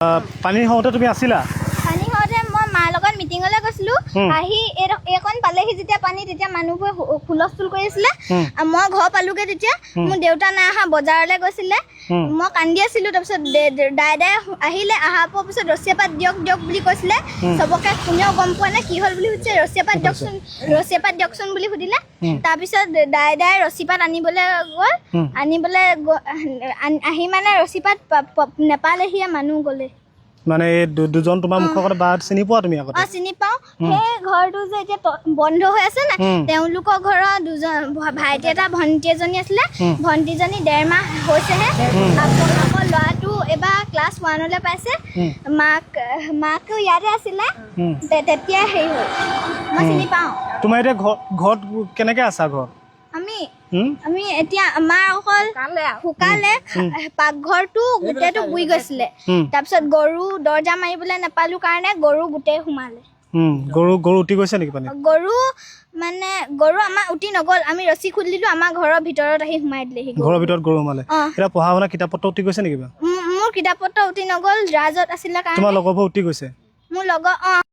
পানী হওঁতে তুমি আছিলা? পানী হওঁতে মই মাৰ লগত মিটিঙলৈ গৈছিলোঁ। আহি এইকণ পালেহি যেতিয়া পানী, তেতিয়া মানুহবোৰে হুলস্থুল কৰি আছিলে। মই ঘৰ পালোগৈ তেতিয়া। মোৰ দেউতা নাই অহা, বজাৰলৈ গৈছিলে। মই কান্দি আছিলোঁ। তাৰপিছত দাদাই আহিলে, অহাৰ পিছত ৰছী এপাত দিয়ক বুলি কৈছিলে। চবকে কোনেও গম পোৱা নাই কি হ'ল বুলি সুধিছে। ৰছী এপাত দিয়কচোন বুলি সুধিলে। তাৰপিছত দাদাই ৰছীপাত আনিবলৈ গ'ল। আহি মানে ৰছীপাত নেপালেহি, মানুহ গ'লে। মানে দুজন তোমাৰ মুখৰ আগতে বা চিনি পোৱা তুমি আগতে? চিনি পাওঁ। সেই ঘৰটো যে এতিয়া বন্ধ হৈ আছে না, তেওঁলোকৰ ঘৰৰ দুজন ভাইটি এটা ভণ্টি এজনী আছিলে। ভণ্টিজনী 1.5 মাহ হৈছেহে। আকৌ ল'ৰাটো এবাৰ ক্লাছ 1লৈ পাইছে। মাকো ইয়াতে আছিলে। তেতিয়া হেৰি হ'ল, মই চিনি পাওঁ। তোমাৰ এতিয়া ঘৰত কেনেকৈ আছা? ঘৰত আমি এতিয়া আমাৰ অকল শুকালে, পাকঘৰটো গোটেইটো বুই গৈছিলে। তাৰপিছত গৰু দৰ্জা মাৰিবলৈ নাপালো কাৰণে গৰু গোটেই সোমালে। গৰু উটি গৈছে নেকি পানী? গৰু আমাৰ উটি নগ'ল। আমি ৰছী খুলি দিলোঁ, আমাৰ ঘৰৰ ভিতৰত আহি সোমাই দিলেহি। ঘৰৰ ভিতৰত গৰু সোমালে? এতিয়া পঢ়া শুনা কিতাপ পত্ৰ উটি গৈছে নেকি? মোৰ কিতাপ পত্ৰ উটি নগ'ল, ৰাজত আছিলে কাৰণে। তোমাৰ লগৰবোৰ উটি গৈছে? মোৰ লগৰ